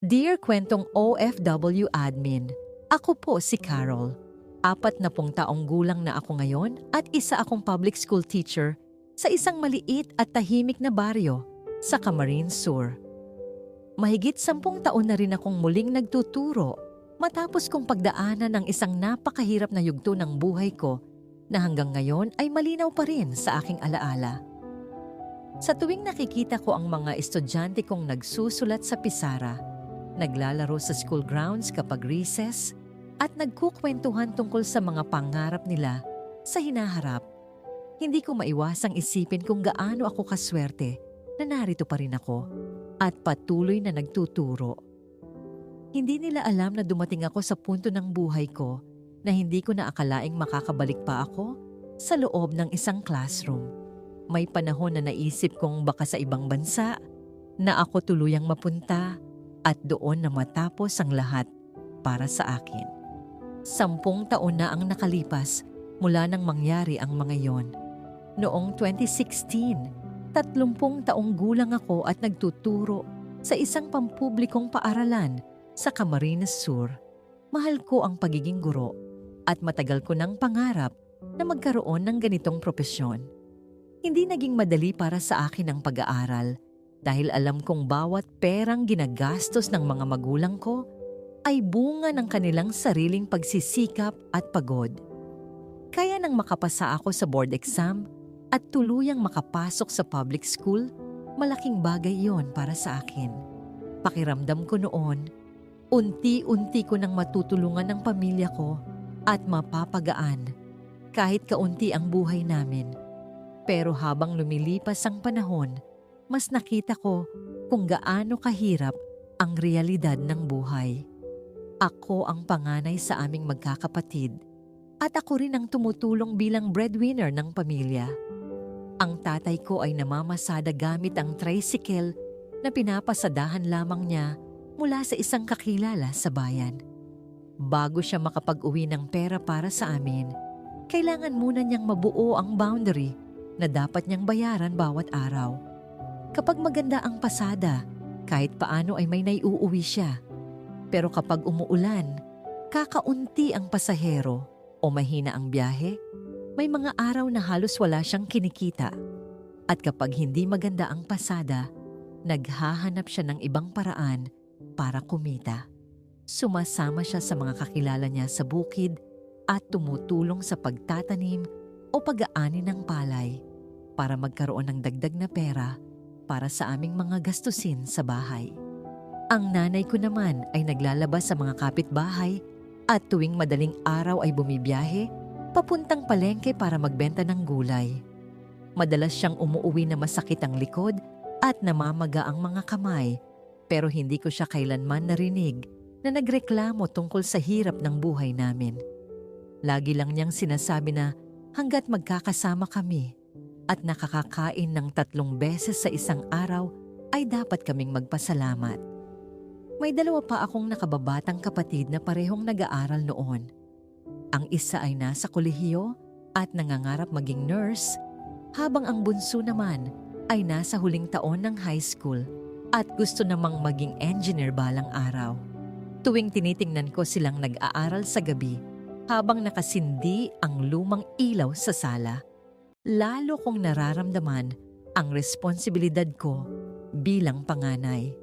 Dear Kwentong OFW Admin, ako po si Carol. 40 taong gulang na ako ngayon at isa akong public school teacher sa isang maliit at tahimik na baryo sa Camarines Sur. Mahigit 10 taon na rin akong muling nagtuturo matapos kong pagdaanan ng isang napakahirap na yugto ng buhay ko na hanggang ngayon ay malinaw pa rin sa aking alaala. Sa tuwing nakikita ko ang mga estudyante kong nagsusulat sa pisara, naglalaro sa school grounds kapag recess, at nagkukwentuhan tungkol sa mga pangarap nila sa hinaharap, hindi ko maiwasang isipin kung gaano ako kaswerte na narito pa rin ako at patuloy na nagtuturo. Hindi nila alam na dumating ako sa punto ng buhay ko na hindi ko na akalaing makakabalik pa ako sa loob ng isang classroom. May panahon na naisip kong baka sa ibang bansa na ako tuluyang mapunta at doon na matapos ang lahat para sa akin. 10 taon na ang nakalipas mula nang mangyari ang mga yon. Noong 2016, 30 taong gulang ako at nagtuturo sa isang pampublikong paaralan sa Camarines Sur. Mahal ko ang pagiging guro at matagal ko nang pangarap na magkaroon ng ganitong propesyon. Hindi naging madali para sa akin ang pag-aaral dahil alam kong bawat perang ginagastos ng mga magulang ko ay bunga ng kanilang sariling pagsisikap at pagod. Kaya nang makapasa ako sa board exam at tuluyang makapasok sa public school, malaking bagay yon para sa akin. Pakiramdam ko noon, unti-unti ko nang matutulungan ng pamilya ko at mapapagaan kahit kaunti ang buhay namin. Pero habang lumilipas ang panahon, mas nakita ko kung gaano kahirap ang realidad ng buhay. Ako ang panganay sa aming magkakapatid at ako rin ang tumutulong bilang breadwinner ng pamilya. Ang tatay ko ay namamasada gamit ang tricycle na pinapasadahan lamang niya mula sa isang kakilala sa bayan. Bago siya makapag-uwi ng pera para sa amin, kailangan muna niyang mabuo ang boundary na dapat niyang bayaran bawat araw. Kapag maganda ang pasada, kahit paano ay may naiuuwi siya. Pero kapag umuulan, kakaunti ang pasahero o mahina ang biyahe, may mga araw na halos wala siyang kinikita. At kapag hindi maganda ang pasada, naghahanap siya ng ibang paraan para kumita. Sumasama siya sa mga kakilala niya sa bukid at tumutulong sa pagtatanim o pag-aani ng palay para magkaroon ng dagdag na pera para sa aming mga gastusin sa bahay. Ang nanay ko naman ay naglalabas sa mga kapitbahay at tuwing madaling araw ay bumibiyahe papuntang palengke para magbenta ng gulay. Madalas siyang umuuwi na masakit ang likod at namamaga ang mga kamay, pero hindi ko siya kailanman narinig na nagreklamo tungkol sa hirap ng buhay namin. Lagi lang niyang sinasabi na hanggat magkakasama kami at nakakakain ng 3 beses sa isang araw ay dapat kaming magpasalamat. May 2 pa akong nakababatang kapatid na parehong nag-aaral noon. Ang isa ay nasa kolehiyo at nangangarap maging nurse, habang ang bunso naman ay nasa huling taon ng high school at gusto namang maging engineer balang araw. Tuwing tinitingnan ko silang nag-aaral sa gabi habang nakasindi ang lumang ilaw sa sala, lalo kong nararamdaman ang responsibilidad ko bilang panganay.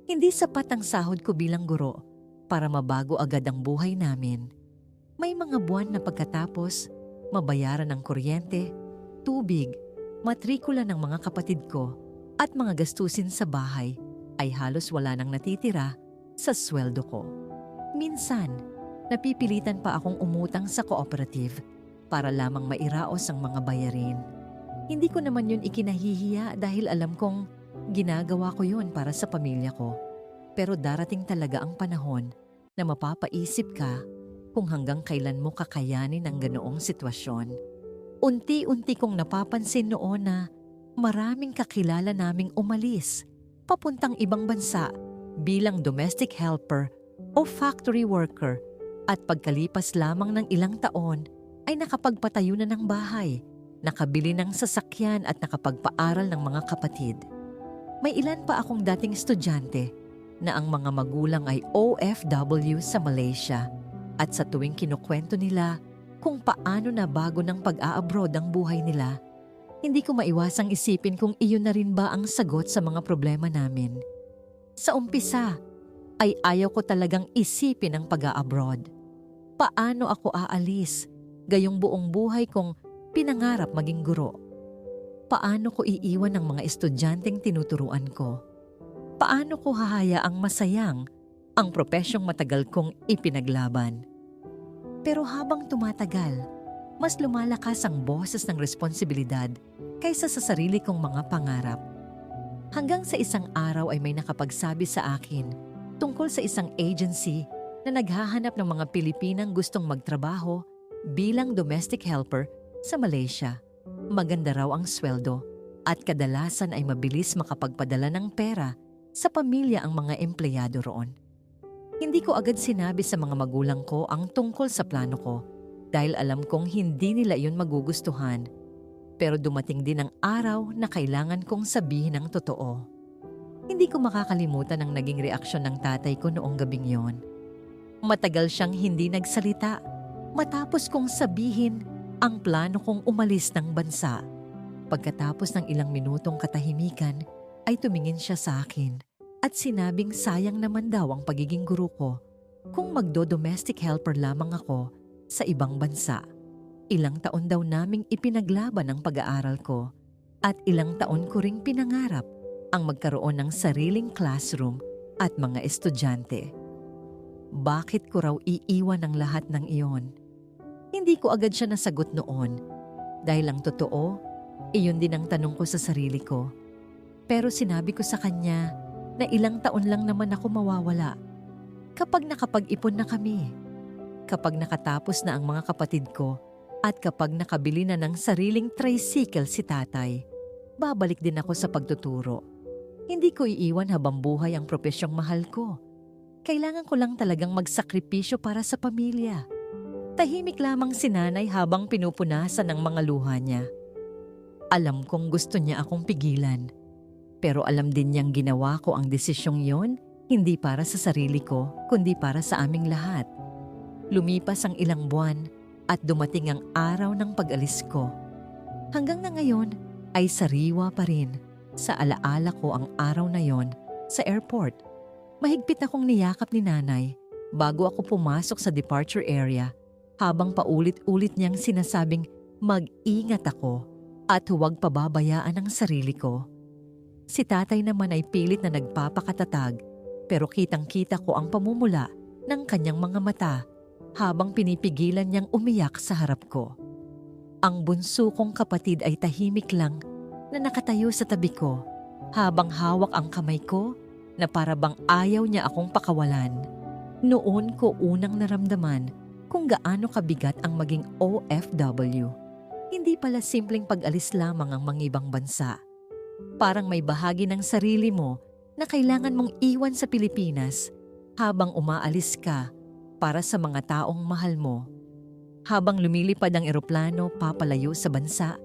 Hindi sapat ang sahod ko bilang guro para mabago agad ang buhay namin. May mga buwan na pagkatapos, mabayaran ng kuryente, tubig, matrikula ng mga kapatid ko at mga gastusin sa bahay ay halos wala nang natitira sa sweldo ko. Minsan, napipilitan pa akong umutang sa cooperative para lamang mairaos ang mga bayarin. Hindi ko naman yun ikinahihiya dahil alam kong ginagawa ko yun para sa pamilya ko. Pero darating talaga ang panahon na mapapaisip ka kung hanggang kailan mo kakayanin ang ganoong sitwasyon. Unti-unti kong napapansin noon na maraming kakilala naming umalis papuntang ibang bansa bilang domestic helper o factory worker at pagkalipas lamang ng ilang taon ay nakapagpatayo na ng bahay, nakabili ng sasakyan at nakapagpaaral ng mga kapatid. May ilan pa akong dating estudyante na ang mga magulang ay OFW sa Malaysia at sa tuwing kinukwento nila kung paano na bago ng pag-a-abroad ang buhay nila, hindi ko maiwasang isipin kung iyon na rin ba ang sagot sa mga problema namin. Sa umpisa, ay ayaw ko talagang isipin ang pag-a-abroad. Paano ako aalis, gayong buong buhay kong pinangarap maging guro? Paano ko iiwan ang mga estudyanteng tinuturuan ko? Paano ko hahayaang masayang ang propesyong matagal kong ipinaglaban? Pero habang tumatagal, mas lumalakas ang boses ng responsibilidad kaysa sa sarili kong mga pangarap. Hanggang sa isang araw ay may nakapagsabi sa akin tungkol sa isang agency na naghahanap ng mga Pilipinang gustong magtrabaho bilang domestic helper sa Malaysia. Maganda raw ang sweldo at kadalasan ay mabilis makapagpadala ng pera sa pamilya ang mga empleyado roon. Hindi ko agad sinabi sa mga magulang ko ang tungkol sa plano ko dahil alam kong hindi nila iyon magugustuhan. Pero dumating din ang araw na kailangan kong sabihin ang totoo. Hindi ko makakalimutan ang naging reaksyon ng tatay ko noong gabing yon. Matagal siyang hindi nagsalita matapos kong sabihin ang plano kong umalis ng bansa. Pagkatapos ng ilang minutong katahimikan ay tumingin siya sa akin at sinabing sayang naman daw ang pagiging guro ko kung magdo-domestic helper lamang ako sa ibang bansa. Ilang taon daw naming ipinaglaban ang pag-aaral ko at ilang taon ko ring pinangarap ang magkaroon ng sariling classroom at mga estudyante. Bakit ko raw iiwan ang lahat ng iyon? Hindi ko agad siya nasagot noon dahil ang totoo, iyon din ang tanong ko sa sarili ko. Pero sinabi ko sa kanya na ilang taon lang naman ako mawawala. Kapag nakapag-ipon na kami, kapag nakatapos na ang mga kapatid ko, at kapag nakabili na ng sariling tricycle si tatay, babalik din ako sa pagtuturo. Hindi ko iiwan habang buhay ang propesyong mahal ko. Kailangan ko lang talagang magsakripisyo para sa pamilya. Tahimik lamang si nanay habang pinupunasan ng mga luha niya. Alam kong gusto niya akong pigilan. Pero alam din niyang ginawa ko ang desisyong yon hindi para sa sarili ko, kundi para sa aming lahat. Lumipas ang ilang buwan at dumating ang araw ng pag-alis ko. Hanggang na ngayon ay sariwa pa rin sa alaala ko ang araw na yon sa airport. Mahigpit akong niyakap ni nanay bago ako pumasok sa departure area habang paulit-ulit niyang sinasabing mag-ingat ako at huwag pababayaan ang sarili ko. Si tatay naman ay pilit na nagpapakatatag pero kitang-kita ko ang pamumula ng kanyang mga mata habang pinipigilan niyang umiyak sa harap ko. Ang bunso kong kapatid ay tahimik lang na nakatayo sa tabi ko habang hawak ang kamay ko na para bang ayaw niya akong pakawalan. Noon ko unang naramdaman kung gaano kabigat ang maging OFW. Hindi pala simpleng pag-alis lamang ang mangibang bansa. Parang may bahagi ng sarili mo na kailangan mong iwan sa Pilipinas habang umaalis ka para sa mga taong mahal mo. Habang lumilipad ang eroplano papalayo sa bansa,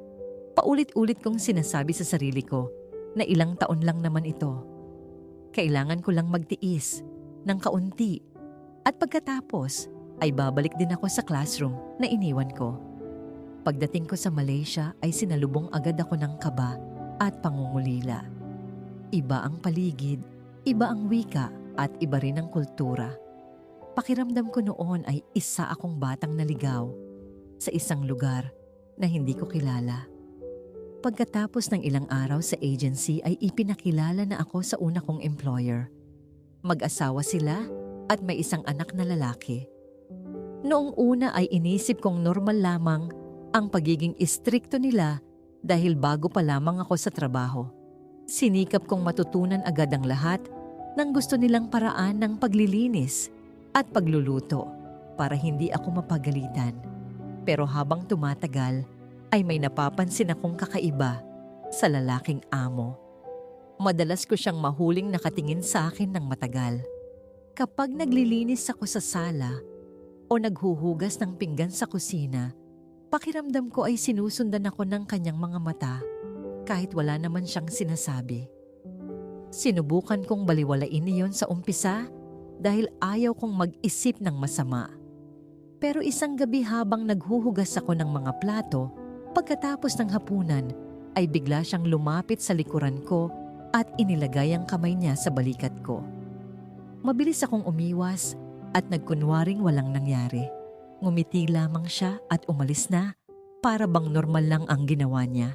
paulit-ulit kong sinasabi sa sarili ko na ilang taon lang naman ito. Kailangan ko lang magtiis ng kaunti at pagkatapos ay babalik din ako sa classroom na iniwan ko. Pagdating ko sa Malaysia ay sinalubong agad ako ng kaba at pangungulila. Iba ang paligid, iba ang wika at iba rin ang kultura. Pakiramdam ko noon ay isa akong batang naligaw sa isang lugar na hindi ko kilala. Pagkatapos ng ilang araw sa agency ay ipinakilala na ako sa una kong employer. Mag-asawa sila at may isang anak na lalaki. Noong una ay inisip kong normal lamang ang pagiging istrikto nila dahil bago pa lamang ako sa trabaho. Sinikap kong matutunan agad ang lahat ng gusto nilang paraan ng paglilinis at pagluluto para hindi ako mapagalitan. Pero habang tumatagal, ay may napapansin akong kakaiba sa lalaking amo. Madalas ko siyang mahuling nakatingin sa akin ng matagal. Kapag naglilinis ako sa sala o naghuhugas ng pinggan sa kusina, pakiramdam ko ay sinusundan ako ng kanyang mga mata kahit wala naman siyang sinasabi. Sinubukan kong baliwalain iyon sa umpisa dahil ayaw kong mag-isip ng masama. Pero isang gabi habang naghuhugas ako ng mga plato, pagkatapos ng hapunan ay bigla siyang lumapit sa likuran ko at inilagay ang kamay niya sa balikat ko. Mabilis akong umiwas at nagkunwaring walang nangyari. Ngumiti lamang siya at umalis na para bang normal lang ang ginawa niya.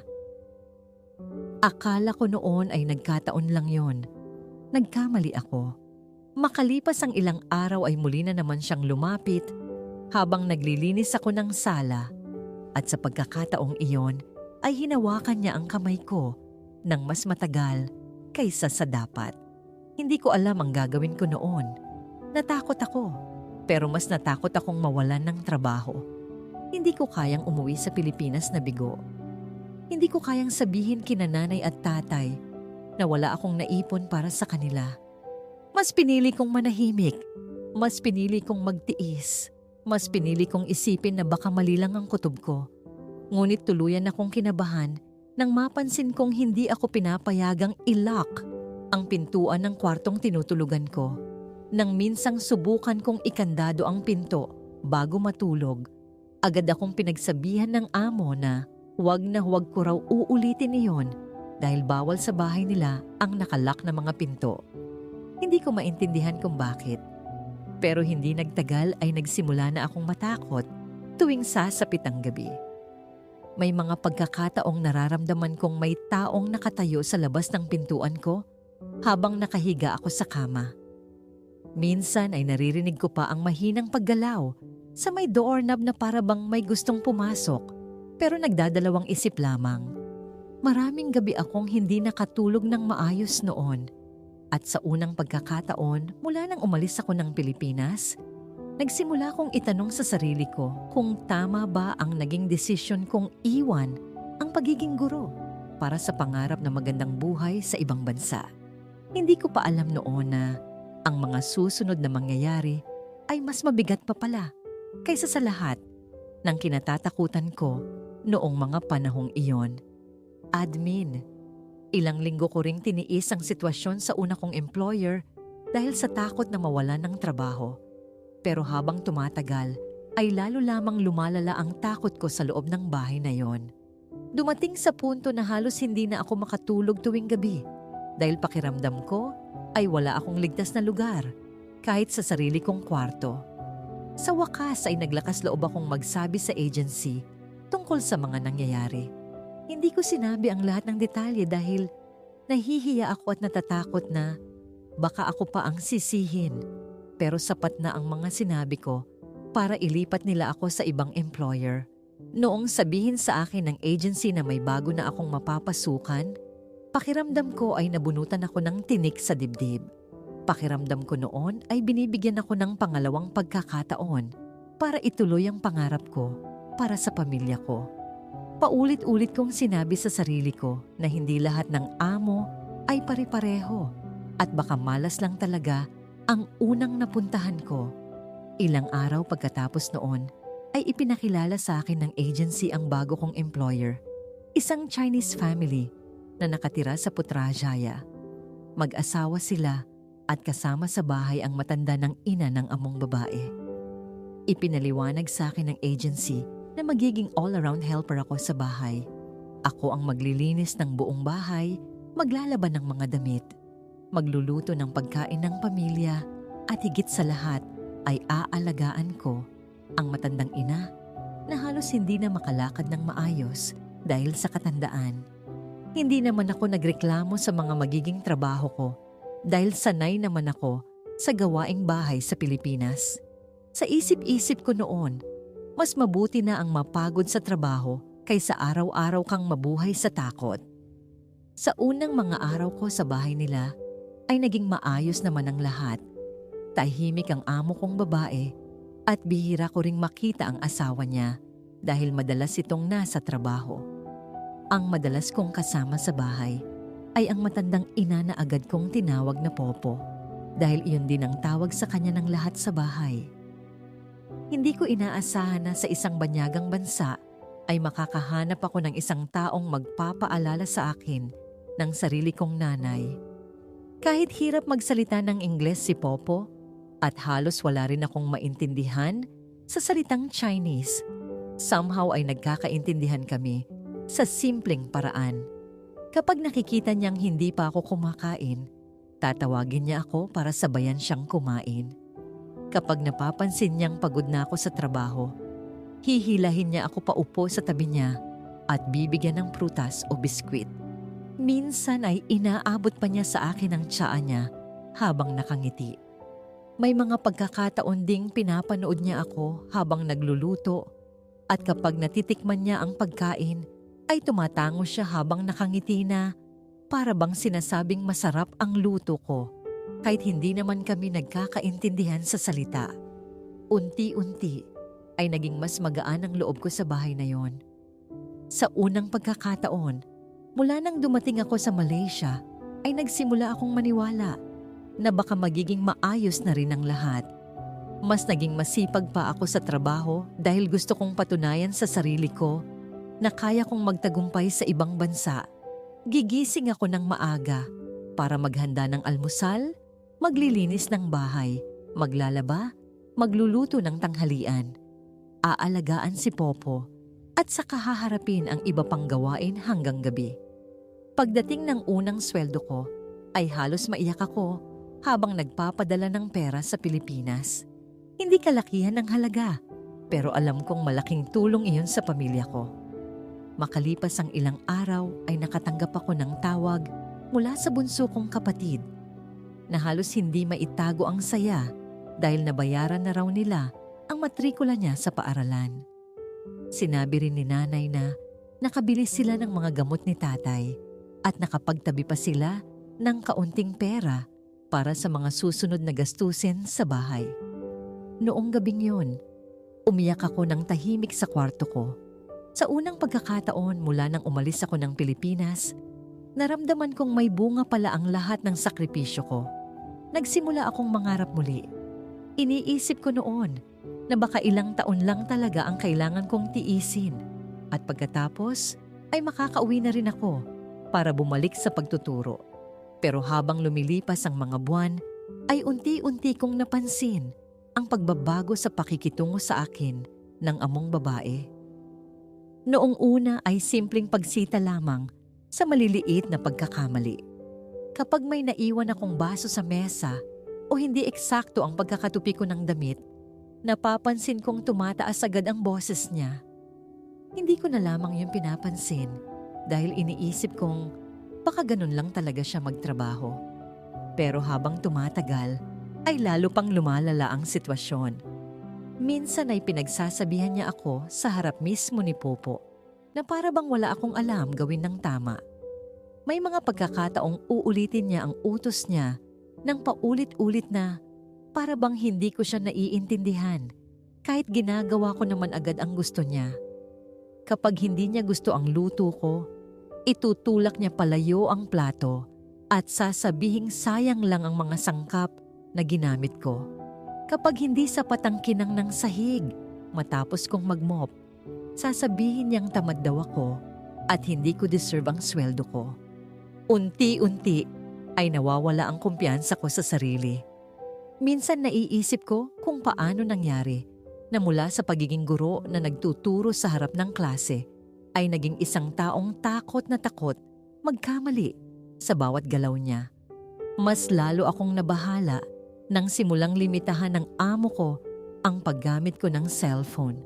Akala ko noon ay nagkataon lang yon. Nagkamali ako. Makalipas ang ilang araw ay muli na naman siyang lumapit habang naglilinis ako ng sala at sa pagkakataong iyon ay hinawakan niya ang kamay ko ng mas matagal kaysa sa dapat. Hindi ko alam ang gagawin ko noon. Natakot ako, pero mas natakot akong mawalan ng trabaho. Hindi ko kayang umuwi sa Pilipinas na bigo. Hindi ko kayang sabihin kina nanay at tatay na wala akong naipon para sa kanila. Mas pinili kong manahimik. Mas pinili kong magtiis. Mas pinili kong isipin na baka mali lang ang kutob ko. Ngunit tuluyan akong kinabahan nang mapansin kong hindi ako pinapayagang i-lock ang pintuan ng kwartong tinutulugan ko. Nang minsang subukan kong ikandado ang pinto bago matulog, agad akong pinagsabihan ng amo na huwag na huwag ko raw uulitin iyon dahil bawal sa bahay nila ang nakalock na mga pinto. Hindi ko maintindihan kung bakit. Pero hindi nagtagal ay nagsimula na akong matakot tuwing sasapit ang gabi. May mga pagkakataong nararamdaman kong may taong nakatayo sa labas ng pintuan ko habang nakahiga ako sa kama. Minsan ay naririnig ko pa ang mahinang paggalaw sa may doorknob na para bang may gustong pumasok pero nagdadalawang isip lamang. Maraming gabi akong hindi nakatulog ng maayos noon. At sa unang pagkakataon mula nang umalis ako ng Pilipinas, nagsimula kong itanong sa sarili ko kung tama ba ang naging desisyon kong iwan ang pagiging guro para sa pangarap na magandang buhay sa ibang bansa. Hindi ko pa alam noon na ang mga susunod na mangyayari ay mas mabigat pa pala kaysa sa lahat ng kinatatakutan ko noong mga panahong iyon. Admin. Ilang linggo ko ring tiniis ang sitwasyon sa una kong employer dahil sa takot na mawalan ng trabaho. Pero habang tumatagal, ay lalo lamang lumalala ang takot ko sa loob ng bahay na yon. Dumating sa punto na halos hindi na ako makatulog tuwing gabi dahil pakiramdam ko ay wala akong ligtas na lugar kahit sa sarili kong kwarto. Sa wakas ay naglakas loob akong magsabi sa agency tungkol sa mga nangyayari. Hindi ko sinabi ang lahat ng detalye dahil nahihiya ako at natatakot na baka ako pa ang sisihin. Pero sapat na ang mga sinabi ko para ilipat nila ako sa ibang employer. Noong sabihin sa akin ng agency na may bago na akong mapapasukan, pakiramdam ko ay nabunutan ako ng tinik sa dibdib. Pakiramdam ko noon ay binibigyan ako ng pangalawang pagkakataon para ituloy ang pangarap ko para sa pamilya ko. Paulit-ulit kong sinabi sa sarili ko na hindi lahat ng amo ay pare-pareho at baka malas lang talaga ang unang napuntahan ko. Ilang araw pagkatapos noon ay ipinakilala sa akin ng agency ang bago kong employer, isang Chinese family na nakatira sa Putrajaya. Mag-asawa sila at kasama sa bahay ang matanda ng ina ng among babae. Ipinaliwanag sa akin ng agency na magiging all-around helper ako sa bahay. Ako ang maglilinis ng buong bahay, maglalaban ng mga damit, magluluto ng pagkain ng pamilya, at higit sa lahat ay aalagaan ko ang matandang ina na halos hindi na makalakad ng maayos dahil sa katandaan. Hindi naman ako nagreklamo sa mga magiging trabaho ko dahil sanay naman ako sa gawaing bahay sa Pilipinas. Sa isip-isip ko noon, mas mabuti na ang mapagod sa trabaho kaysa araw-araw kang mabuhay sa takot. Sa unang mga araw ko sa bahay nila, ay naging maayos naman ang lahat. Tahimik ang amo kong babae at bihira ko ring makita ang asawa niya dahil madalas itong nasa trabaho. Ang madalas kong kasama sa bahay ay ang matandang ina na agad kong tinawag na Popo dahil iyon din ang tawag sa kanya ng lahat sa bahay. Hindi ko inaasahan na sa isang banyagang bansa ay makakahanap ako ng isang taong magpapaalala sa akin ng sarili kong nanay. Kahit hirap magsalita ng Ingles si Popo at halos wala rin akong maintindihan sa salitang Chinese, somehow ay nagkakaintindihan kami sa simpleng paraan. Kapag nakikita niyang hindi pa ako kumakain, tatawagin niya ako para sabayan siyang kumain. Kapag napapansin niyang pagod na ako sa trabaho, hihilahin niya ako paupo sa tabi niya at bibigyan ng prutas o biskwit. Minsan ay inaabot pa niya sa akin ang tsaa niya habang nakangiti. May mga pagkakataon ding pinapanood niya ako habang nagluluto at kapag natitikman niya ang pagkain ay tumatango siya habang nakangiti na para bang sinasabing masarap ang luto ko kahit hindi naman kami nagkakaintindihan sa salita. Unti-unti ay naging mas magaan ang loob ko sa bahay na yon. Sa unang pagkakataon, mula nang dumating ako sa Malaysia, ay nagsimula akong maniwala na baka magiging maayos na rin ang lahat. Mas naging masipag pa ako sa trabaho dahil gusto kong patunayan sa sarili ko na kaya kong magtagumpay sa ibang bansa. Gigising ako ng maaga para maghanda ng almusal, maglilinis ng bahay, maglalaba, magluluto ng tanghalian, aalagaan si Popo, at saka haharapin ang iba pang gawain hanggang gabi. Pagdating ng unang sweldo ko, ay halos maiyak ako habang nagpapadala ng pera sa Pilipinas. Hindi kalakihan ng halaga, pero alam kong malaking tulong iyon sa pamilya ko. Makalipas ang ilang araw ay nakatanggap ako ng tawag mula sa bunso kong kapatid na halos hindi maitago ang saya dahil nabayaran na raw nila ang matrikula niya sa paaralan. Sinabi rin ni nanay na nakabili sila ng mga gamot ni tatay at nakapagtabi pa sila ng kaunting pera para sa mga susunod na gastusin sa bahay. Noong gabing yun, umiyak ako ng tahimik sa kwarto ko. Sa unang pagkakataon mula nang umalis ako ng Pilipinas, naramdaman kong may bunga pala ang lahat ng sakripisyo ko. Nagsimula akong mangarap muli. Iniisip ko noon na baka ilang taon lang talaga ang kailangan kong tiisin at pagkatapos ay makakauwi na rin ako para bumalik sa pagtuturo. Pero habang lumilipas ang mga buwan, ay unti-unti kong napansin ang pagbabago sa pakikitungo sa akin ng among babae. Noong una ay simpleng pagsita lamang sa maliliit na pagkakamali. Kapag may naiwan akong baso sa mesa o hindi eksakto ang pagkakatupi ko ng damit, napapansin kong tumataas agad ang boses niya. Hindi ko na lamang yung pinapansin dahil iniisip kong baka ganun lang talaga siya magtrabaho. Pero habang tumatagal, ay lalo pang lumalala ang sitwasyon. Minsan ay pinagsasabihan niya ako sa harap mismo ni Popo na para bang wala akong alam gawin ng tama. May mga pagkakataong uulitin niya ang utos niya nang paulit-ulit na para bang hindi ko siya naiintindihan kahit ginagawa ko naman agad ang gusto niya. Kapag hindi niya gusto ang luto ko, itutulak niya palayo ang plato at sasabihing sayang lang ang mga sangkap na ginamit ko. Kapag hindi sapat ang kinang ng sahig matapos kong magmop, sasabihin niyang tamad daw ako at hindi ko deserve ang sweldo ko. Unti-unti ay nawawala ang kumpiyansa ko sa sarili. Minsan naiisip ko kung paano nangyari na mula sa pagiging guro na nagtuturo sa harap ng klase ay naging isang taong takot na takot magkamali sa bawat galaw niya. Mas lalo akong nabahala nang simulang limitahan ng amo ko ang paggamit ko ng cellphone.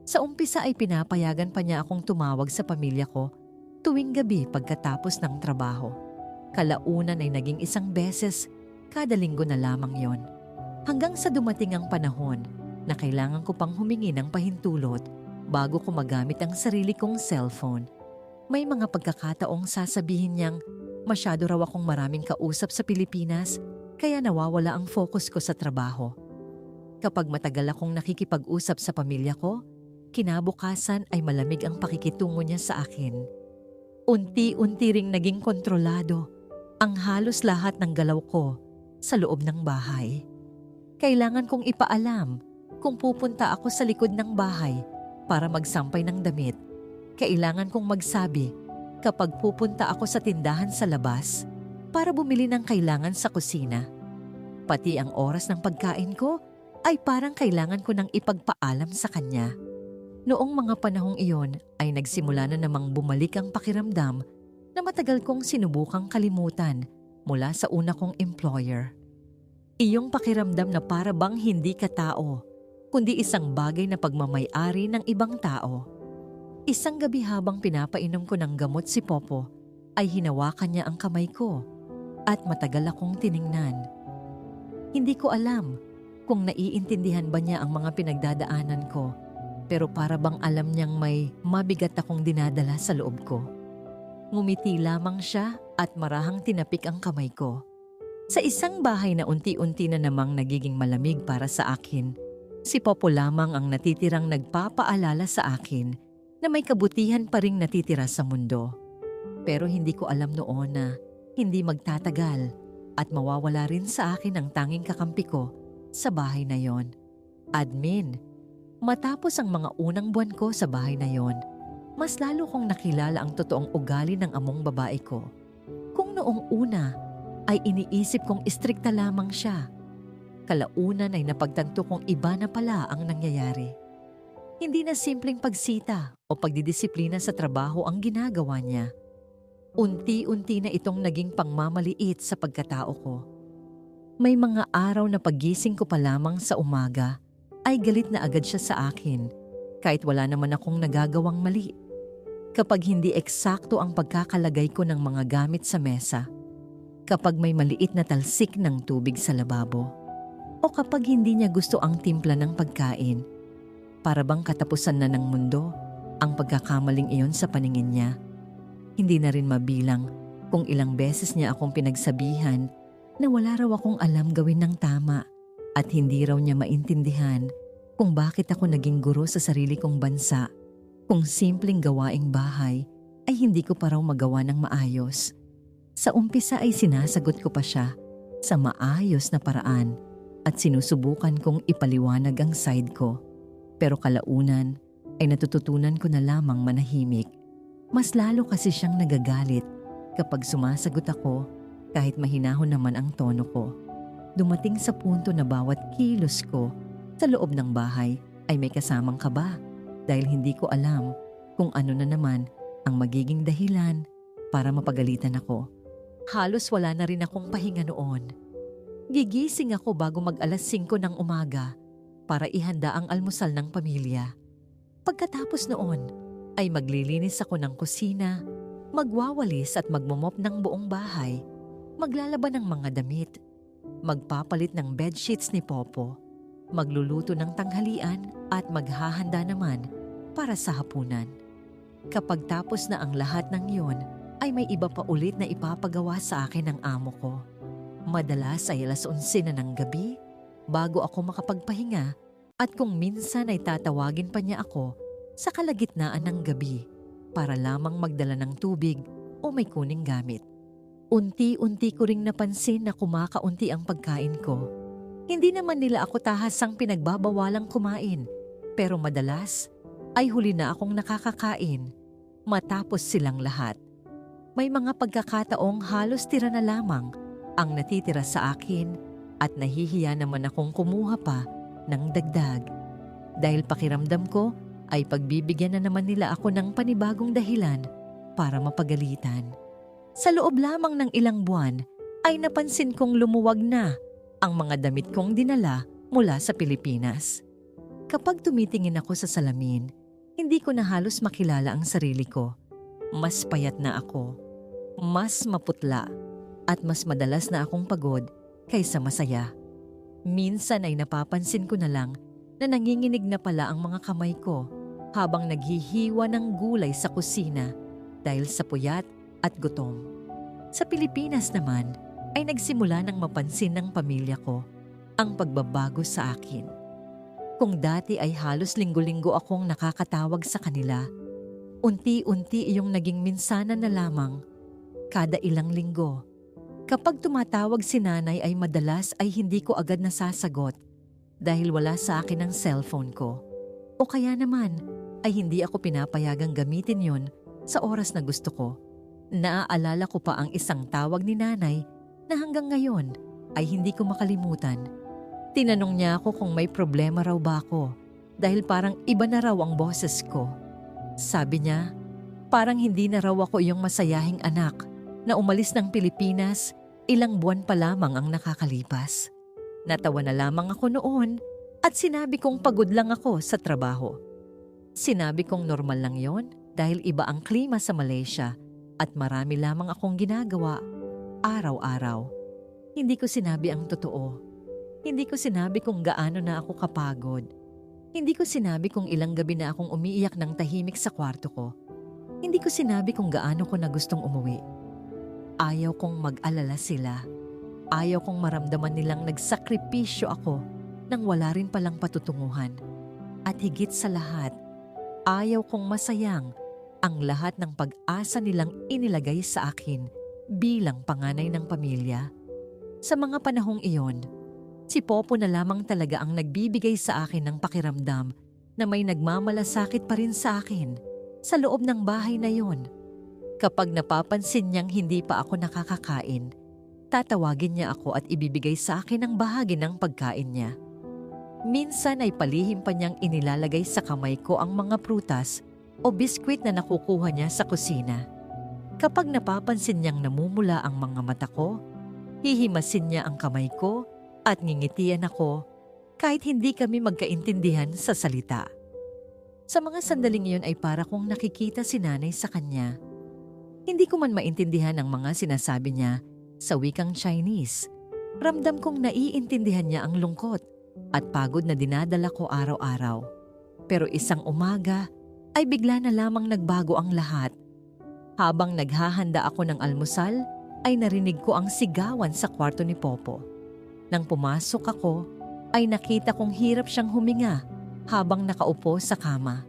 Sa umpisa ay pinapayagan pa niya akong tumawag sa pamilya ko tuwing gabi pagkatapos ng trabaho. Kalaunan ay naging isang beses kada linggo na lamang yon. Hanggang sa dumating ang panahon na kailangan ko pang humingi ng pahintulot bago ko magamit ang sarili kong cellphone. May mga pagkakataong sasabihin niyang masyado raw akong maraming kausap sa Pilipinas kaya nawawala ang focus ko sa trabaho. Kapag matagal akong nakikipag-usap sa pamilya ko, kinabukasan ay malamig ang pakikitungo niya sa akin. Unti-unti ring naging kontrolado ang halos lahat ng galaw ko sa loob ng bahay. Kailangan kong ipaalam kung pupunta ako sa likod ng bahay para magsampay ng damit. Kailangan kong magsabi kapag pupunta ako sa tindahan sa labas para bumili ng kailangan sa kusina. Pati ang oras ng pagkain ko ay parang kailangan ko nang ipagpaalam sa kanya. Noong mga panahong iyon ay nagsimula na namang bumalik ang pakiramdam na matagal kong sinubukang kalimutan mula sa una kong employer. Iyong pakiramdam na para bang hindi ka tao, kundi isang bagay na pagmamay-ari ng ibang tao. Isang gabi habang pinapainom ko ng gamot si Popo, ay hinawakan niya ang kamay ko at matagal akong tiningnan. Hindi ko alam kung naiintindihan ba niya ang mga pinagdadaanan ko, pero para bang alam niyang may mabigat akong dinadala sa loob ko. Ngumiti lamang siya at marahang tinapik ang kamay ko. Sa isang bahay na unti-unti na namang nagiging malamig para sa akin, si Popo lamang ang natitirang nagpapaalala sa akin na may kabutihan pa ring natitira sa mundo. Pero hindi ko alam noon na hindi magtatagal at mawawala rin sa akin ang tanging kakampi ko sa bahay na yon. Admin, matapos ang mga unang buwan ko sa bahay na yon, mas lalo kong nakilala ang totoong ugali ng among babae ko. Kung noong una ay iniisip kong istrikta lamang siya, kalaunan ay napagtanto kong iba na pala ang nangyayari. Hindi na simpleng pagsita o pagdidisiplina sa trabaho ang ginagawa niya. Unti-unti na itong naging pangmamaliit sa pagkatao ko. May mga araw na paggising ko pa lamang sa umaga ay galit na agad siya sa akin kahit wala naman akong nagagawang mali. Kapag hindi eksakto ang pagkakalagay ko ng mga gamit sa mesa, kapag may maliit na talsik ng tubig sa lababo, o kapag hindi niya gusto ang timpla ng pagkain, para bang katapusan na ng mundo ang pagkakamaling iyon sa paningin niya. Hindi na rin mabilang kung ilang beses niya akong pinagsabihan na wala raw akong alam gawin ng tama at hindi raw niya maintindihan kung bakit ako naging guro sa sarili kong bansa, kung simpleng gawaing bahay ay hindi ko pa raw magawa ng maayos. Sa umpisa ay sinasagot ko pa siya sa maayos na paraan at sinusubukan kong ipaliwanag ang side ko. Pero kalaunan ay natututunan ko na lamang manahimik. Mas lalo kasi siyang nagagalit kapag sumasagot ako kahit mahinahon naman ang tono ko. Dumating sa punto na bawat kilos ko sa loob ng bahay ay may kasamang kaba dahil hindi ko alam kung ano na naman ang magiging dahilan para mapagalitan ako. Halos wala na rin akong pahinga noon. Gigising ako bago mag-alas 5 ng umaga para ihanda ang almusal ng pamilya. Pagkatapos noon ay maglilinis ako ng kusina, magwawalis at magmomop ng buong bahay, maglalaban ng mga damit, magpapalit ng bedsheets ni Popo, magluluto ng tanghalian at maghahanda naman para sa hapunan. Kapag tapos na ang lahat ng iyon, ay may iba pa ulit na ipapagawa sa akin ng amo ko. Madalas ay alas 11 na ng gabi bago ako makapagpahinga at kung minsan ay tatawagin pa niya ako sa kalagitnaan ng gabi para lamang magdala ng tubig o may kuning gamit. Unti-unti ko ring napansin na kumakaunti ang pagkain ko. Hindi naman nila ako tahasang pinagbabawalang kumain, pero madalas ay huli na akong nakakakain matapos silang lahat. May mga pagkakataong halos tira na lamang ang natitira sa akin at nahihiya naman akong kumuha pa ng dagdag. Dahil pakiramdam ko ay pagbibigyan na naman nila ako ng panibagong dahilan para mapagalitan. Sa loob lamang ng ilang buwan ay napansin kong lumuwag na ang mga damit kong dinala mula sa Pilipinas. Kapag tumitingin ako sa salamin, hindi ko na halos makilala ang sarili ko. Mas payat na ako, mas maputla, at mas madalas na akong pagod kaysa masaya. Minsan ay napapansin ko na lang na nanginginig na pala ang mga kamay ko habang naghihiwa ng gulay sa kusina dahil sa puyat at gutom. Sa Pilipinas naman ay nagsimula nang mapansin ng pamilya ko ang pagbabago sa akin. Kung dati ay halos linggo-linggo akong nakakatawag sa kanila, unti-unti iyong naging minsanan na lamang kada ilang linggo. Kapag tumatawag si nanay ay madalas ay hindi ko agad nasasagot dahil wala sa akin ang cellphone ko. O kaya naman ay hindi ako pinapayagang gamitin yon sa oras na gusto ko. Naaalala ko pa ang isang tawag ni nanay na hanggang ngayon ay hindi ko makalimutan. Tinanong niya ako kung may problema raw ba ako dahil parang iba na raw ang boses ko. Sabi niya, parang hindi na raw ako yung masayahing anak na umalis ng Pilipinas ilang buwan pa lamang ang nakakalipas. Natawa na lamang ako noon at sinabi kong pagod lang ako sa trabaho. Sinabi kong normal lang yon dahil iba ang klima sa Malaysia at marami lamang akong ginagawa araw-araw. Hindi ko sinabi ang totoo. Hindi ko sinabi kung gaano na ako kapagod. Hindi ko sinabi kung ilang gabi na akong umiiyak ng tahimik sa kwarto ko. Hindi ko sinabi kung gaano ko na gustong umuwi. Ayaw kong mag-alala sila. Ayaw kong maramdaman nilang nagsakripisyo ako nang wala rin palang patutunguhan. At higit sa lahat, ayaw kong masayang ang lahat ng pag-asa nilang inilagay sa akin bilang panganay ng pamilya. Sa mga panahong iyon, si Popo na lamang talaga ang nagbibigay sa akin ng pakiramdam na may nagmamalasakit pa rin sa akin sa loob ng bahay na yon. Kapag napapansin niyang hindi pa ako nakakakain, tatawagin niya ako at ibibigay sa akin ang bahagi ng pagkain niya. Minsan ay palihim pa niyang inilalagay sa kamay ko ang mga prutas o biskwit na nakukuha niya sa kusina. Kapag napapansin niyang namumula ang mga mata ko, hihimasin niya ang kamay ko at ngingitian ako kahit hindi kami magkaintindihan sa salita. Sa mga sandaling iyon ay para kong nakikita si nanay sa kanya. Hindi ko man maintindihan ang mga sinasabi niya sa wikang Chinese. Ramdam kong naiintindihan niya ang lungkot at pagod na dinadala ko araw-araw. Pero isang umaga ay bigla na lamang nagbago ang lahat. Habang naghahanda ako ng almusal, ay narinig ko ang sigawan sa kwarto ni Popo. Nang pumasok ako, ay nakita kong hirap siyang huminga habang nakaupo sa kama.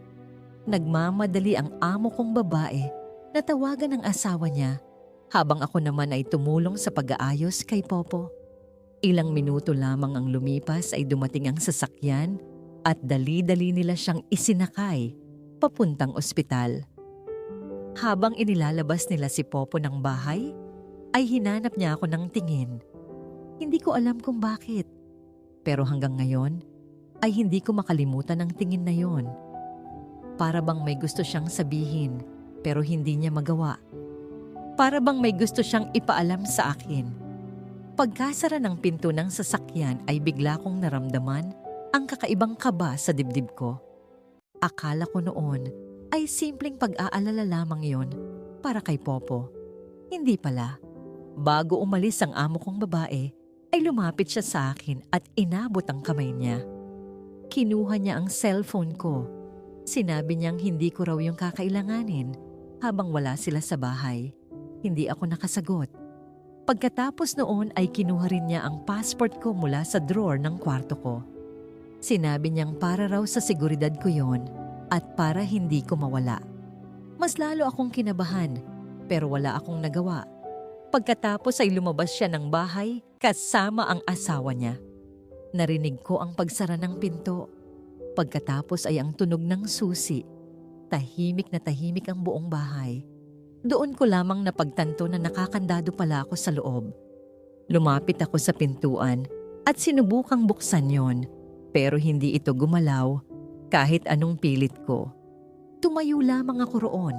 Nagmamadali ang amo kong babae na tawagan ang asawa niya habang ako naman ay tumulong sa pag-aayos kay Popo. Ilang minuto lamang ang lumipas ay dumating ang sasakyan at dali-dali nila siyang isinakay papuntang ospital. Habang inilalabas nila si Popo ng bahay, ay hinanap niya ako ng tingin. Hindi ko alam kung bakit. Pero hanggang ngayon, ay hindi ko makalimutan ang tingin na yon. Para bang may gusto siyang sabihin, pero hindi niya magawa. Para bang may gusto siyang ipaalam sa akin. Pagkasara ng pinto ng sasakyan ay bigla kong naramdaman ang kakaibang kaba sa dibdib ko. Akala ko noon ay simpleng pag-aalala lamang yon para kay Popo. Hindi pala. Bago umalis ang amo kong babae, ay lumapit siya sa akin at inabot ang kamay niya. Kinuha niya ang cellphone ko. Sinabi niyang hindi ko raw yung kakailanganin habang wala sila sa bahay. Hindi ako nakasagot. Pagkatapos noon ay kinuha rin niya ang passport ko mula sa drawer ng kwarto ko. Sinabi niyang para raw sa seguridad ko yon at para hindi ko mawala. Mas lalo akong kinabahan pero wala akong nagawa. Pagkatapos ay lumabas siya ng bahay kasama ang asawa niya. Narinig ko ang pagsara ng pinto. Pagkatapos ay ang tunog ng susi. Tahimik na tahimik ang buong bahay. Doon ko lamang napagtanto na nakakandado pala ako sa loob. Lumapit ako sa pintuan at sinubukang buksan yon, pero hindi ito gumalaw kahit anong pilit ko. Tumayo lamang ako roon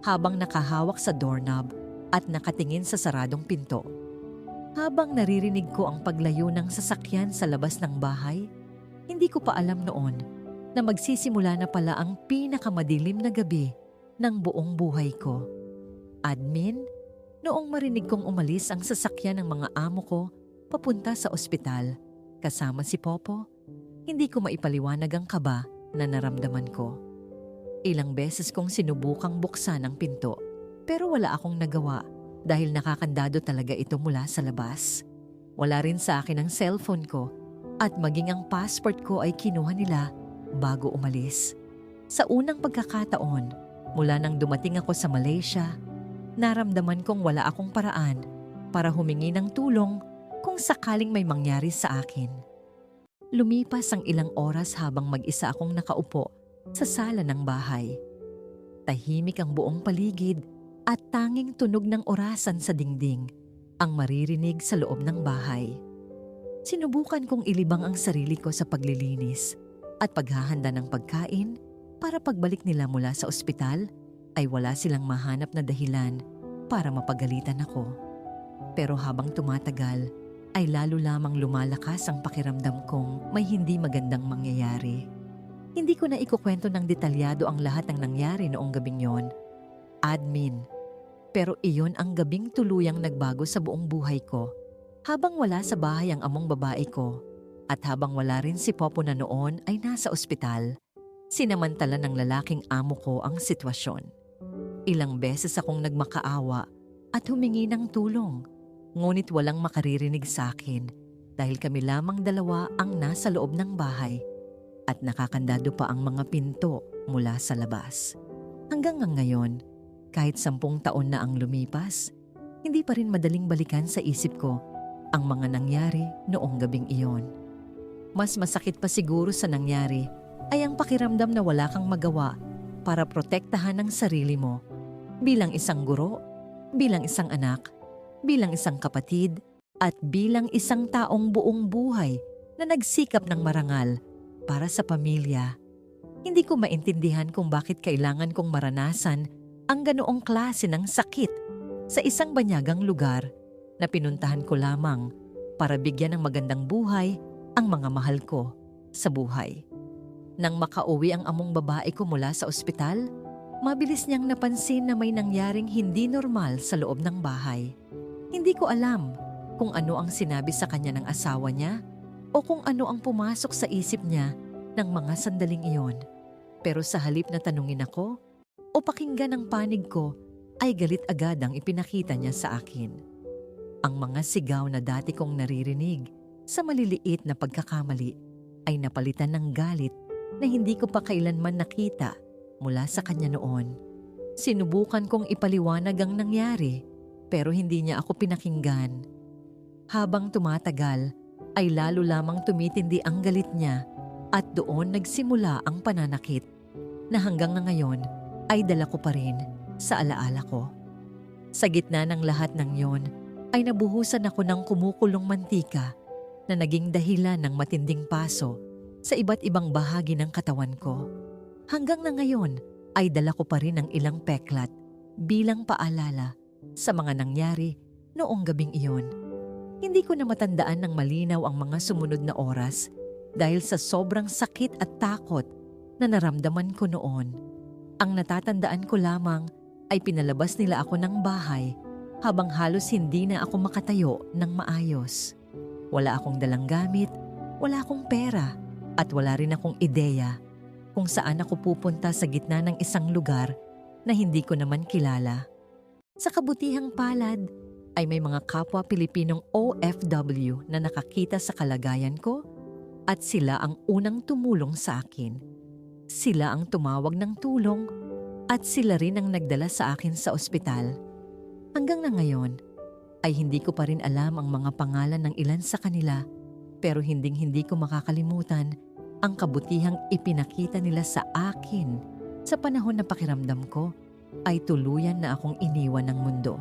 habang nakahawak sa doorknob at nakatingin sa saradong pinto. Habang naririnig ko ang paglayo ng sasakyan sa labas ng bahay, hindi ko pa alam noon na magsisimula na pala ang pinakamadilim na gabi ng buong buhay ko. Admin, noong marinig kong umalis ang sasakyan ng mga amo ko papunta sa ospital, kasama si Popo, hindi ko maipaliwanag ang kaba na naramdaman ko. Ilang beses kong sinubukang buksan ang pinto, pero wala akong nagawa dahil nakakandado talaga ito mula sa labas. Wala rin sa akin ang cellphone ko at maging ang passport ko ay kinuha nila bago umalis. Sa unang pagkakataon, mula nang dumating ako sa Malaysia, naramdaman kong wala akong paraan para humingi ng tulong kung sakaling may mangyari sa akin. Lumipas ang ilang oras habang mag-isa akong nakaupo sa sala ng bahay. Tahimik ang buong paligid at tanging tunog ng orasan sa dingding ang maririnig sa loob ng bahay. Sinubukan kong ilibang ang sarili ko sa paglilinis at paghahanda ng pagkain para pagbalik nila mula sa ospital ay wala silang mahanap na dahilan para mapagalitan ako. Pero habang tumatagal ay lalo lamang lumalakas ang pakiramdam kong may hindi magandang mangyayari. Hindi ko na ikukwento ng detalyado ang lahat ng nangyari noong gabing yon, admin. Pero iyon ang gabing tuluyang nagbago sa buong buhay ko. Habang wala sa bahay ang among babae ko at habang wala rin si Popo na noon ay nasa ospital, sinamantala ng lalaking amo ko ang sitwasyon. Ilang beses akong nagmakaawa at humingi ng tulong, ngunit walang makaririnig sa akin dahil kami lamang dalawa ang nasa loob ng bahay at nakakandado pa ang mga pinto mula sa labas. Hanggang ngayon, kahit 10 taon na ang lumipas, hindi pa rin madaling balikan sa isip ko ang mga nangyari noong gabing iyon. Mas masakit pa siguro sa nangyari ay ang pakiramdam na wala kang magawa para protektahan ang sarili mo bilang isang guro, bilang isang anak, bilang isang kapatid, at bilang isang taong buong buhay na nagsikap ng marangal para sa pamilya. Hindi ko maintindihan kung bakit kailangan kong maranasan ang ganoong klase ng sakit sa isang banyagang lugar na pinuntahan ko lamang para bigyan ng magandang buhay ang mga mahal ko sa buhay. Nang makauwi ang among babae ko mula sa ospital, mabilis niyang napansin na may nangyaring hindi normal sa loob ng bahay. Hindi ko alam kung ano ang sinabi sa kanya ng asawa niya o kung ano ang pumasok sa isip niya ng mga sandaling iyon. Pero sa halip na tanungin ako o pakinggan ang panig ko, ay galit agad ang ipinakita niya sa akin. Ang mga sigaw na dati kong naririnig sa maliliit na pagkakamali ay napalitan ng galit na hindi ko pa kailanman nakita mula sa kanya noon. Sinubukan kong ipaliwanag ang nangyari pero hindi niya ako pinakinggan. Habang tumatagal ay lalo lamang tumitindi ang galit niya at doon nagsimula ang pananakit na hanggang ngayon ay dala ko pa rin sa alaala ko. Sa gitna ng lahat ng yon ay nabuhusan ako ng kumukulong mantika na naging dahilan ng matinding paso sa iba't ibang bahagi ng katawan ko. Hanggang na ngayon ay dala ko pa rin ang ilang peklat bilang paalala sa mga nangyari noong gabing iyon. Hindi ko na matandaan ng malinaw ang mga sumunod na oras dahil sa sobrang sakit at takot na naramdaman ko noon. Ang natatandaan ko lamang ay pinalabas nila ako ng bahay habang halos hindi na ako makatayo ng maayos. Wala akong dalang gamit, wala akong pera, at wala rin akong ideya kung saan ako pupunta sa gitna ng isang lugar na hindi ko naman kilala. Sa kabutihang palad ay may mga kapwa Pilipinong OFW na nakakita sa kalagayan ko at sila ang unang tumulong sa akin. Sila ang tumawag ng tulong at sila rin ang nagdala sa akin sa ospital. Hanggang na ngayon ay hindi ko pa rin alam ang mga pangalan ng ilan sa kanila pero hinding-hindi ko makakalimutan ang kabutihang ipinakita nila sa akin sa panahon na pakiramdam ko ay tuluyan na akong iniwan ng mundo.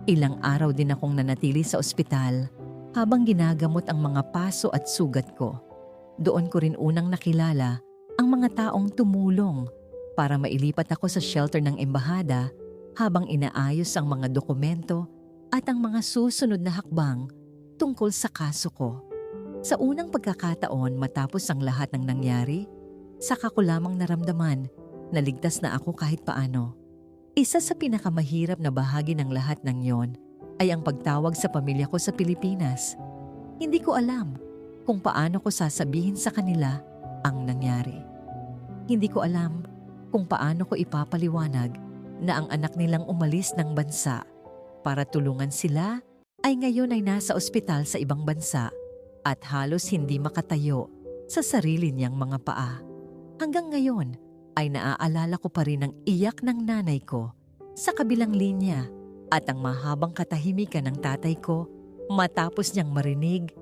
Ilang araw din akong nanatili sa ospital habang ginagamot ang mga paso at sugat ko. Doon ko rin unang nakilala ang mga taong tumulong para mailipat ako sa shelter ng embahada habang inaayos ang mga dokumento at ang mga susunod na hakbang tungkol sa kaso ko. Sa unang pagkakataon matapos ang lahat ng nangyari, saka ko lamang naramdaman na ligtas na ako kahit paano. Isa sa pinakamahirap na bahagi ng lahat ng yon ay ang pagtawag sa pamilya ko sa Pilipinas. Hindi ko alam kung paano ko sasabihin sa kanila ang nangyari. Hindi ko alam kung paano ko ipapaliwanag na ang anak nilang umalis ng bansa para tulungan sila ay ngayon ay nasa ospital sa ibang bansa at halos hindi makatayo sa sarili niyang mga paa. Hanggang ngayon ay naaalala ko pa rin ang iyak ng nanay ko sa kabilang linya at ang mahabang katahimikan ng tatay ko matapos niyang marinig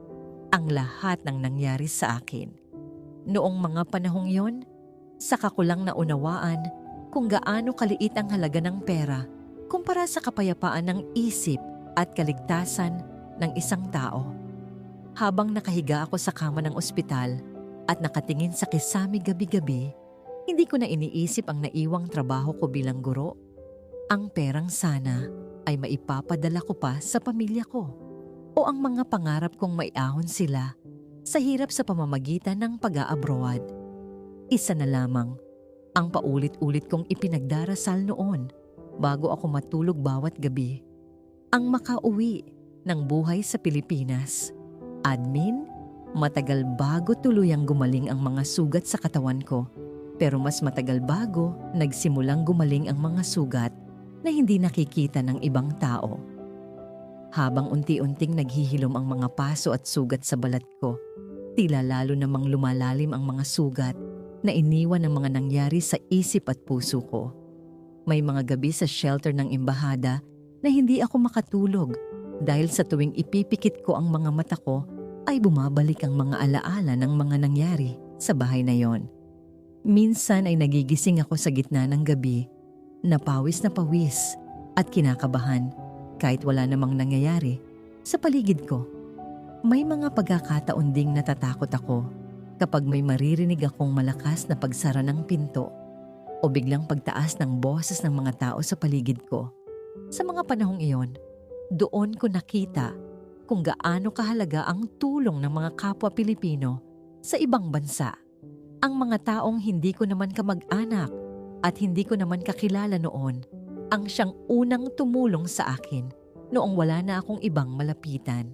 ang lahat ng nangyari sa akin. Noong mga panahong yon, saka ko lang naunawaan kung gaano kaliit ang halaga ng pera kumpara sa kapayapaan ng isip at kaligtasan ng isang tao. Habang nakahiga ako sa kama ng ospital at nakatingin sa kisame gabi-gabi, hindi ko na iniisip ang naiwang trabaho ko bilang guro. Ang perang sana ay maipapadala ko pa sa pamilya ko o ang mga pangarap kong maiahon sila sa hirap sa pamamagitan ng pag-a-abroad. Isa na lamang ang paulit-ulit kong ipinagdarasal noon bago ako matulog bawat gabi. Ang makauwi ng buhay sa Pilipinas. Admin, matagal bago tuluyang gumaling ang mga sugat sa katawan ko. Pero mas matagal bago nagsimulang gumaling ang mga sugat na hindi nakikita ng ibang tao. Habang unti-unting naghihilom ang mga paso at sugat sa balat ko, tila lalo namang lumalalim ang mga sugat na iniwan ng mga nangyari sa isip at puso ko. May mga gabi sa shelter ng embahada na hindi ako makatulog dahil sa tuwing ipipikit ko ang mga mata ko ay bumabalik ang mga alaala ng mga nangyari sa bahay na yon. Minsan ay nagigising ako sa gitna ng gabi, na pawis at kinakabahan kahit wala namang nangyayari sa paligid ko. May mga pagkakataon ding natatakot ako kapag may maririnig akong malakas na pagsara ng pinto o biglang pagtaas ng boses ng mga tao sa paligid ko. Sa mga panahong iyon, doon ko nakita kung gaano kahalaga ang tulong ng mga kapwa Pilipino sa ibang bansa. Ang mga taong hindi ko naman kamag-anak at hindi ko naman kakilala noon ang siyang unang tumulong sa akin noong wala na akong ibang malapitan.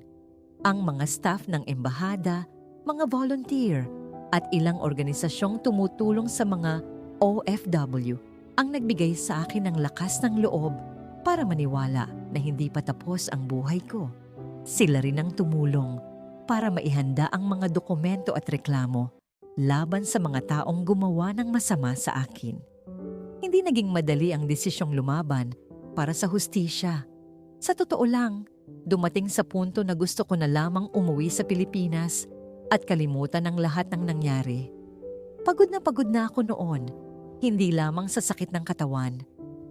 Ang mga staff ng embahada, mga volunteer at ilang organisasyong tumutulong sa mga OFW ang nagbigay sa akin ng lakas ng loob para maniwala na hindi pa tapos ang buhay ko. Sila rin ang tumulong para maihanda ang mga dokumento at reklamo laban sa mga taong gumawa ng masama sa akin. Hindi naging madali ang desisyong lumaban para sa hustisya. Sa totoo lang, dumating sa punto na gusto ko na lamang umuwi sa Pilipinas at kalimutan ang lahat ng nangyari. Pagod na ako noon, hindi lamang sa sakit ng katawan,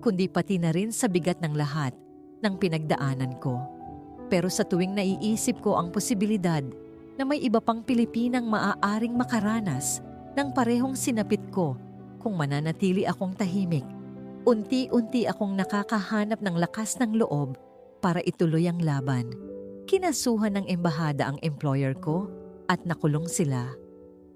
kundi pati na rin sa bigat ng lahat ng pinagdaanan ko. Pero sa tuwing naiisip ko ang posibilidad na may iba pang Pilipinang maaaring makaranas ng parehong sinapit ko kung mananatili akong tahimik, unti-unti akong nakakahanap ng lakas ng loob para ituloy ang laban. Kinasuhan ng embahada ang employer ko at nakulong sila.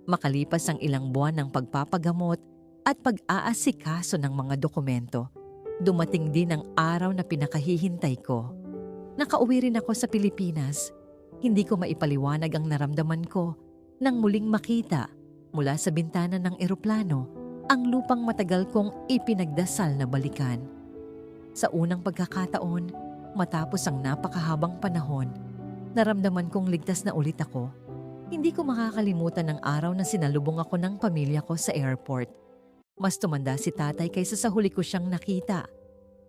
Makalipas ang ilang buwan ng pagpapagamot at pag-aasikaso ng mga dokumento, dumating din ang araw na pinakahihintay ko. Nakauwi rin ako sa Pilipinas. Hindi ko maipaliwanag ang naramdaman ko nang muling makita mula sa bintana ng eroplano ang lupang matagal kong ipinagdasal na balikan. Sa unang pagkakataon, matapos ang napakahabang panahon, naramdaman kong ligtas na ulit ako. Hindi ko makakalimutan ang araw na sinalubong ako ng pamilya ko sa airport. Mas tumanda si tatay kaysa sa huli ko siyang nakita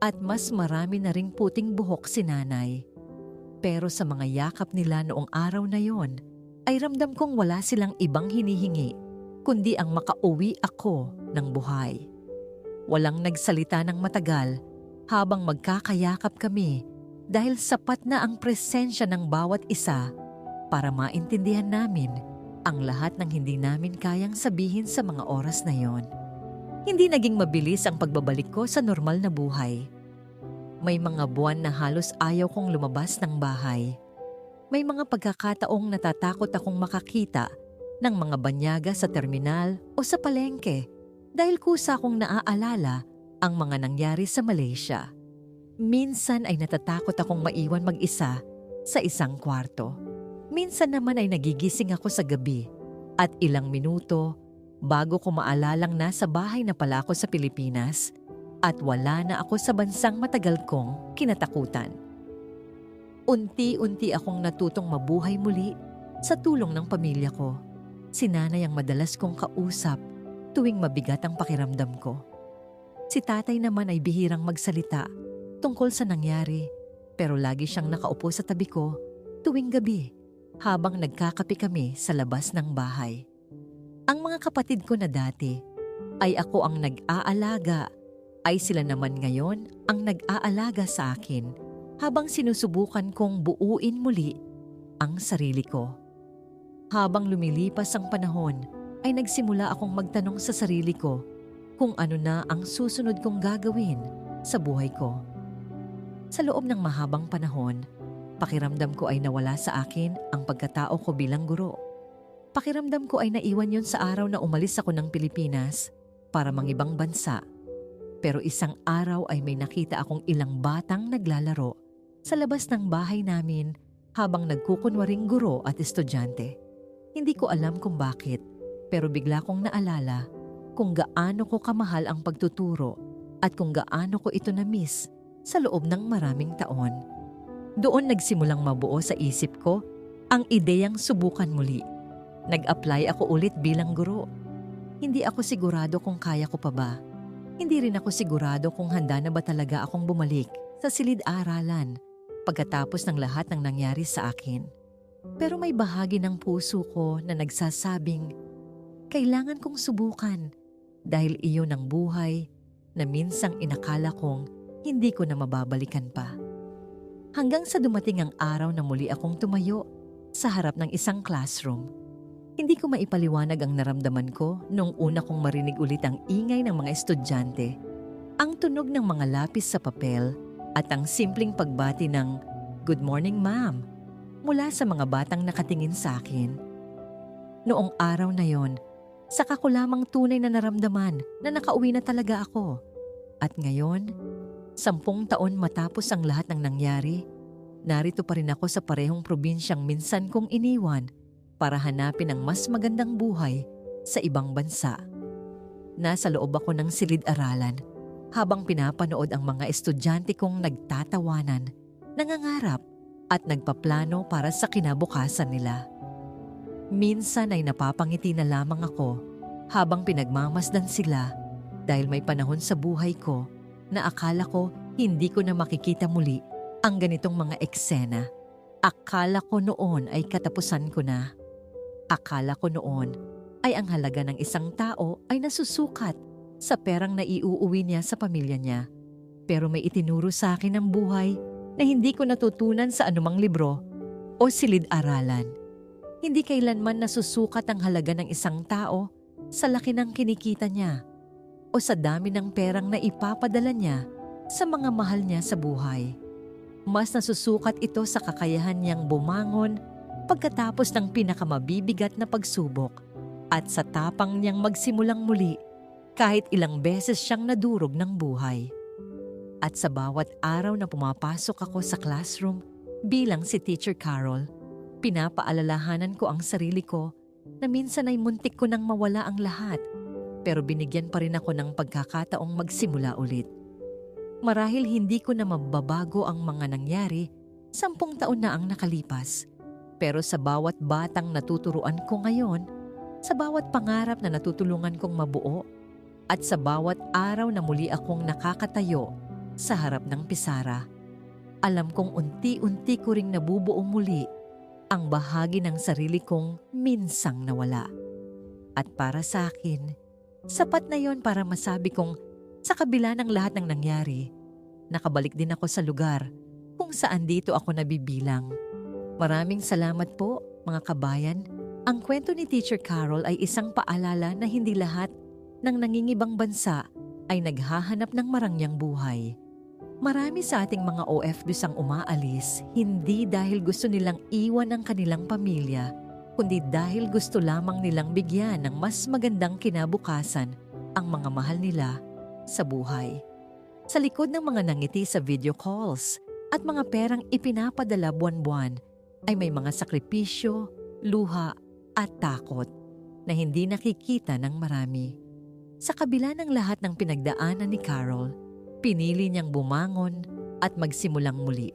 at mas marami na ring puting buhok si nanay. Pero sa mga yakap nila noong araw na yon, ay ramdam kong wala silang ibang hinihingi kundi ang makauwi ako ng buhay. Walang nagsalita ng matagal habang magkakayakap kami dahil sapat na ang presensya ng bawat isa para maintindihan namin ang lahat ng hindi namin kayang sabihin sa mga oras na yon. Hindi naging mabilis ang pagbabalik ko sa normal na buhay. May mga buwan na halos ayaw kong lumabas ng bahay. May mga pagkakataong natatakot akong makakita ng mga banyaga sa terminal o sa palengke dahil kusa akong naaalala ang mga nangyari sa Malaysia. Minsan ay natatakot akong maiwan mag-isa sa isang kwarto. Minsan naman ay nagigising ako sa gabi at ilang minuto bago ko maalalang nasa bahay na pala ako sa Pilipinas at wala na ako sa bansang matagal kong kinatakutan. Unti-unti akong natutong mabuhay muli sa tulong ng pamilya ko. Si nanay ang madalas kong kausap tuwing mabigat ang pakiramdam ko. Si tatay naman ay bihirang magsalita tungkol sa nangyari, pero lagi siyang nakaupo sa tabi ko tuwing gabi habang nagkakape kami sa labas ng bahay. Ang mga kapatid ko na dati ay ako ang nag-aalaga ay sila naman ngayon ang nag-aalaga sa akin habang sinusubukan kong buuin muli ang sarili ko. Habang lumilipas ang panahon, ay nagsimula akong magtanong sa sarili ko kung ano na ang susunod kong gagawin sa buhay ko. Sa loob ng mahabang panahon, pakiramdam ko ay nawala sa akin ang pagkatao ko bilang guro. Pakiramdam ko ay naiwan yon sa araw na umalis ako ng Pilipinas para mangibang bansa. Pero isang araw ay may nakita akong ilang batang naglalaro sa labas ng bahay namin habang nagkukunwaring guro at estudyante. Hindi ko alam kung bakit, pero bigla kong naalala kung gaano ko kamahal ang pagtuturo at kung gaano ko ito na-miss sa loob ng maraming taon. Doon nagsimulang mabuo sa isip ko ang ideyang subukan muli. Nag-apply ako ulit bilang guro. Hindi ako sigurado kung kaya ko pa ba. Hindi rin ako sigurado kung handa na ba talaga akong bumalik sa silid-aralan pagkatapos ng lahat ng nangyari sa akin. Pero may bahagi ng puso ko na nagsasabing, kailangan kong subukan dahil iyon ang buhay na minsang inakala kong hindi ko na mababalikan pa. Hanggang sa dumating ang araw na muli akong tumayo sa harap ng isang classroom. Hindi ko maipaliwanag ang naramdaman ko noong una kong marinig ulit ang ingay ng mga estudyante, ang tunog ng mga lapis sa papel at ang simpleng pagbati ng "Good morning, ma'am" mula sa mga batang nakatingin sa akin. Noong araw na yon, saka ko lamang tunay na naramdaman na nakauwi na talaga ako. At ngayon, 10 taon matapos ang lahat ng nangyari, narito pa rin ako sa parehong probinsyang minsan kong iniwan para hanapin ang mas magandang buhay sa ibang bansa. Nasa loob ako ng silid-aralan habang pinapanood ang mga estudyante kong nagtatawanan, nangangarap at nagpaplano para sa kinabukasan nila. Minsan ay napapangiti na lamang ako habang pinagmamasdan sila dahil may panahon sa buhay ko na akala ko hindi ko na makikita muli ang ganitong mga eksena. Akala ko noon ay katapusan ko na. Akala ko noon ay ang halaga ng isang tao ay nasusukat sa perang na iuuwi niya sa pamilya niya. Pero may itinuro sa akin ang buhay na hindi ko natutunan sa anumang libro o silid-aralan. Hindi kailanman nasusukat ang halaga ng isang tao sa laki ng kinikita niya o sa dami ng perang na ipapadala niya sa mga mahal niya sa buhay. Mas nasusukat ito sa kakayahan niyang bumangon pagkatapos ng pinakamabibigat na pagsubok at sa tapang niyang magsimulang muli kahit ilang beses siyang nadurog ng buhay. At sa bawat araw na pumapasok ako sa classroom bilang si Teacher Carol, pinapaalalahanan ko ang sarili ko na minsan ay muntik ko nang mawala ang lahat, pero binigyan pa rin ako ng pagkakataong magsimula ulit. Marahil hindi ko na mababago ang mga nangyari, 10 taon na ang nakalipas. Pero sa bawat batang natuturuan ko ngayon, sa bawat pangarap na natutulungan kong mabuo, at sa bawat araw na muli akong nakakatayo sa harap ng pisara, alam kong unti-unti ko ring nabubuo muli ang bahagi ng sarili kong minsang nawala. At para sa akin, sapat na yon para masabi kong sa kabila ng lahat ng nangyari, nakabalik din ako sa lugar kung saan dito ako nabibilang. Maraming salamat po, mga kabayan. Ang kwento ni Teacher Carol ay isang paalala na hindi lahat ng nangingibang bansa ay naghahanap ng marangyang buhay. Marami sa ating mga OFWs ang umaalis, hindi dahil gusto nilang iwan ang kanilang pamilya, kundi dahil gusto lamang nilang bigyan ng mas magandang kinabukasan ang mga mahal nila sa buhay. Sa likod ng mga nangiti sa video calls at mga perang ipinapadala buwan-buwan, ay may mga sakripisyo, luha at takot na hindi nakikita ng marami. Sa kabila ng lahat ng pinagdaanan ni Carol, pinili niyang bumangon at magsimulang muli.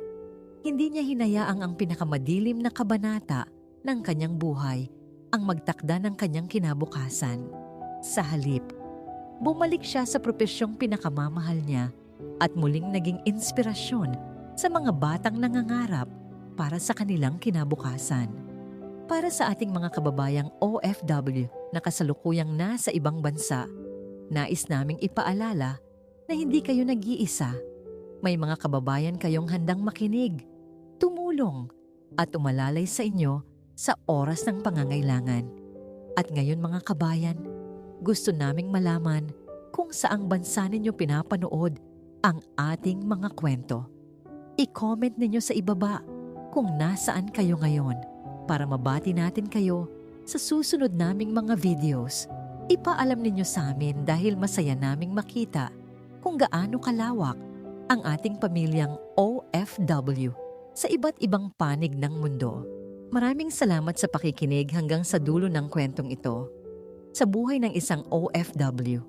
Hindi niya hinayaang ang pinakamadilim na kabanata ng kanyang buhay ang magtakda ng kanyang kinabukasan. Sa halip, bumalik siya sa propesyong pinakamamahal niya at muling naging inspirasyon sa mga batang nangangarap para sa kanilang kinabukasan. Para sa ating mga kababayang OFW na kasalukuyang nasa ibang bansa, nais naming ipaalala na hindi kayo nag-iisa. May mga kababayan kayong handang makinig, tumulong, at umalalay sa inyo sa oras ng pangangailangan. At ngayon mga kabayan, gusto naming malaman kung saang bansa ninyo pinapanood ang ating mga kwento. I-comment ninyo sa ibaba kung nasaan kayo ngayon para mabati natin kayo sa susunod naming mga videos. Ipaalam ninyo sa amin dahil masaya naming makita kung gaano kalawak ang ating pamilyang OFW sa iba't ibang panig ng mundo. Maraming salamat sa pakikinig hanggang sa dulo ng kwentong ito. Sa buhay ng isang OFW,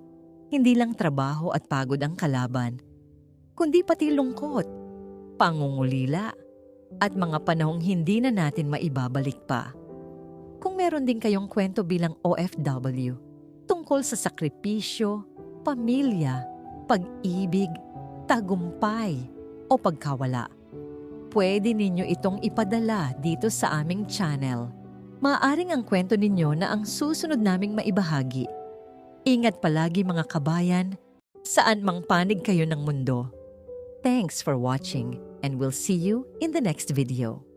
hindi lang trabaho at pagod ang kalaban, kundi pati lungkot, pangungulila, at mga panahong hindi na natin maibabalik pa. Kung meron din kayong kwento bilang OFW tungkol sa sakripisyo, pamilya, pag-ibig, tagumpay, o pagkawala, pwede ninyo itong ipadala dito sa aming channel. Maaring ang kwento ninyo na ang susunod naming maibahagi. Ingat palagi mga kabayan, saan mang panig kayo ng mundo. Thanks for watching and we'll see you in the next video.